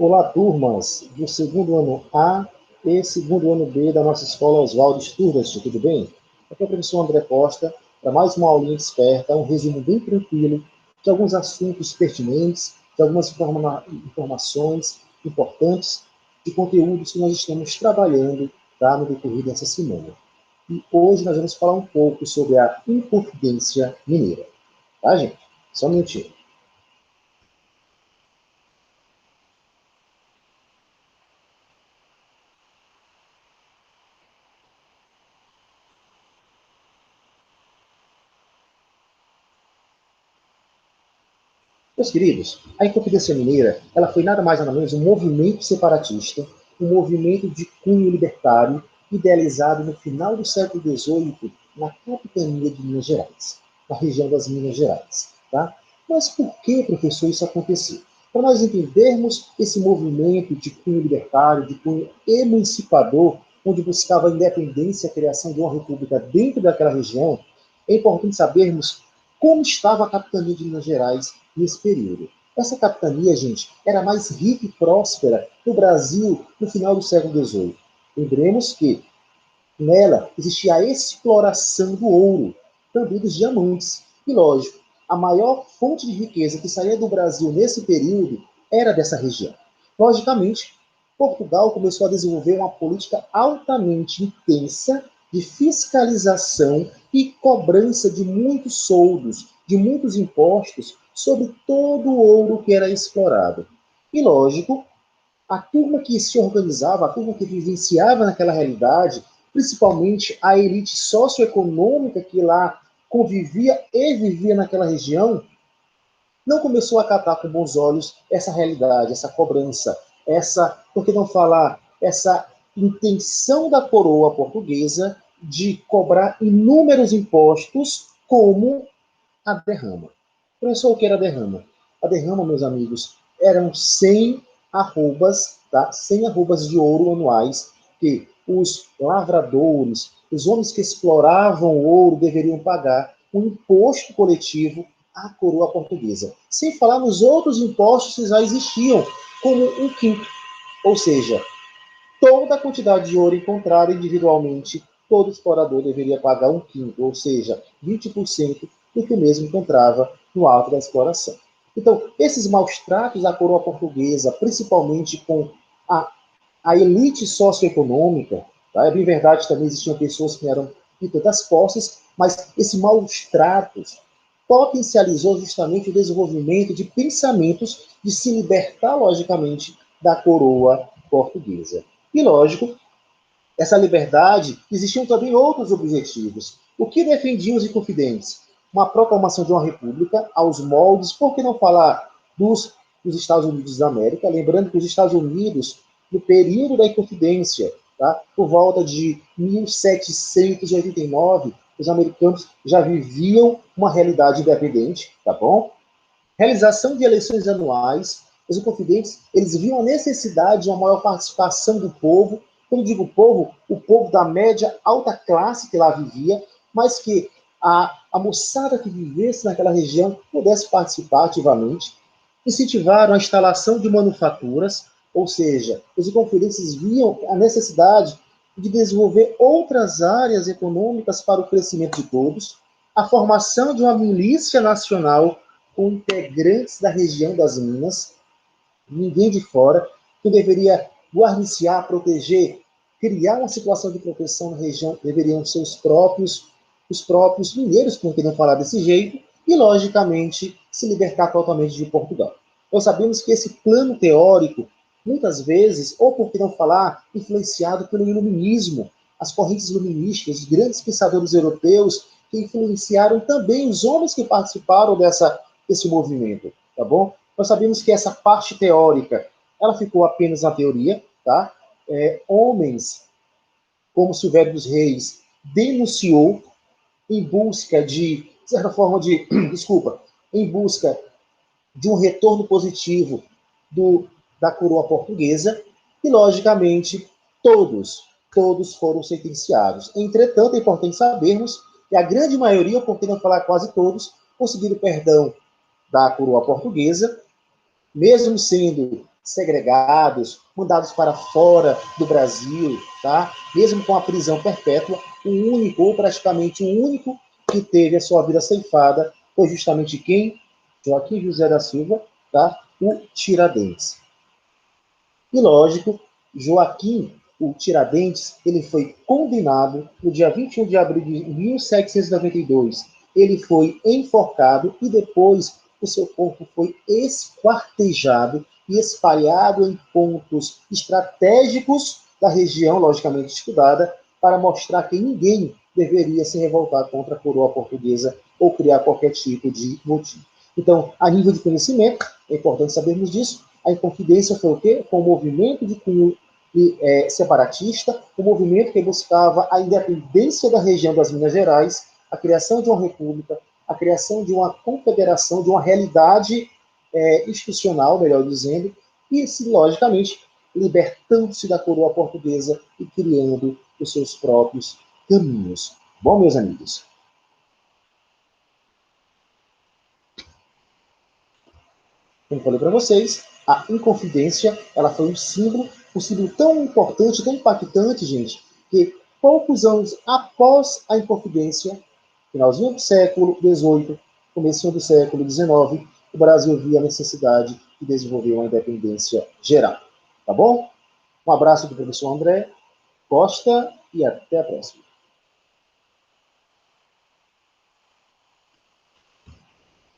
Olá, turmas do segundo ano A e segundo ano B da nossa escola Oswaldo Sturdas, tudo bem? Aqui é o professor André Costa, para mais uma aulinha desperta, um resumo bem tranquilo de alguns assuntos pertinentes, de algumas informações importantes de conteúdos que nós estamos trabalhando, tá, no decorrer dessa semana. E hoje nós vamos falar um pouco sobre a Inconfidência Mineira, tá, gente? Só um minutinho. Meus queridos, a Inconfidência Mineira, ela foi nada mais nada menos um movimento separatista, um movimento de cunho libertário, idealizado no final do século XVIII, na capitania de Minas Gerais, na região das Minas Gerais. Tá? Mas por que, professor, isso aconteceu? Para nós entendermos esse movimento de cunho libertário, de cunho emancipador, onde buscava a independência e a criação de uma república dentro daquela região, é importante sabermos como estava a capitania de Minas Gerais nesse período. Essa capitania, gente, era mais rica e próspera que o Brasil no final do século XVIII. Lembremos que nela existia a exploração do ouro, também dos diamantes. E, lógico, a maior fonte de riqueza que saía do Brasil nesse período era dessa região. Logicamente, Portugal começou a desenvolver uma política altamente intensa de fiscalização e cobrança de muitos soldos, de muitos impostos sobre todo o ouro que era explorado. E, lógico, a turma que se organizava, a turma que vivenciava naquela realidade, principalmente a elite socioeconômica que lá convivia e vivia naquela região, não começou a acatar com bons olhos essa realidade, essa cobrança, por que não falar, essa intenção da coroa portuguesa de cobrar inúmeros impostos, como a derrama. Professor, o que era a derrama? A derrama, meus amigos, eram 100 arrobas, tá? 100 arrobas de ouro anuais que os lavradores, os homens que exploravam o ouro deveriam pagar um imposto coletivo à coroa portuguesa. Sem falar nos outros impostos que já existiam, como um quinto. Ou seja, toda a quantidade de ouro encontrada individualmente, todo explorador deveria pagar um quinto, ou seja, 20% do que o mesmo encontrava no alto da exploração. Então, esses maus tratos à coroa portuguesa, principalmente com a, a elite socioeconômica, tá? É bem verdade, também existiam pessoas que eram de tantas posses, mas esses maus tratos potencializou justamente o desenvolvimento de pensamentos de se libertar, logicamente, da coroa portuguesa. E, lógico, essa liberdade, existiam também outros objetivos. O que defendiam os Inconfidentes? Uma proclamação de uma república aos moldes, por que não falar dos Estados Unidos da América? Lembrando que os Estados Unidos, no período da Inconfidência, tá, por volta de 1789, os americanos já viviam uma realidade independente, tá bom? Realização de eleições anuais, os Inconfidentes, eles viam a necessidade de uma maior participação do povo. Quando digo povo, o povo da média alta classe que lá vivia, mas que a moçada que vivesse naquela região pudesse participar ativamente. Incentivaram a instalação de manufaturas, ou seja, os Inconfidentes viam a necessidade de desenvolver outras áreas econômicas para o crescimento de todos, a formação de uma milícia nacional com integrantes da região das Minas, ninguém de fora, que deveria guarniciar, proteger, criar uma situação de proteção na região, deveriam ser os próprios mineiros, por que não falar desse jeito, e, logicamente, se libertar totalmente de Portugal. Nós sabemos que esse plano teórico, muitas vezes, ou por que não falar, influenciado pelo iluminismo, as correntes iluministas, os grandes pensadores europeus, que influenciaram também os homens que participaram desse movimento, tá bom? Nós sabemos que essa parte teórica, ela ficou apenas na teoria, tá? Homens como Silvério dos Reis denunciou em busca de certa forma de, desculpa, em busca de um retorno positivo da coroa portuguesa e, logicamente, todos foram sentenciados. Entretanto, é importante sabermos que a grande maioria, por que não falar quase todos, conseguiram perdão da coroa portuguesa, mesmo sendo segregados, mandados para fora do Brasil, tá? Mesmo com a prisão perpétua, o único, ou praticamente o único, que teve a sua vida ceifada foi justamente quem? Joaquim José da Silva, tá? O Tiradentes. E lógico, Joaquim, o Tiradentes, ele foi condenado no dia 21 de abril de 1792. Ele foi enforcado e depois o seu corpo foi esquartejado e espalhado em pontos estratégicos da região, logicamente estudada, para mostrar que ninguém deveria se revoltar contra a coroa portuguesa ou criar qualquer tipo de motim. Então, a nível de conhecimento, é importante sabermos disso. A Inconfidência foi o quê? Foi um movimento de cunho separatista, um movimento que buscava a independência da região das Minas Gerais, a criação de uma república, a criação de uma confederação, de uma realidade institucional, melhor dizendo, e, logicamente, libertando-se da coroa portuguesa e criando os seus próprios caminhos. Bom, meus amigos? Como falei para vocês, a Inconfidência, ela foi um símbolo tão importante, tão impactante, gente, que poucos anos após a Inconfidência, finalzinho do século XVIII, comecinho do século XIX, o Brasil via a necessidade de desenvolver uma independência geral. Tá bom? Um abraço do professor André Costa e até a próxima.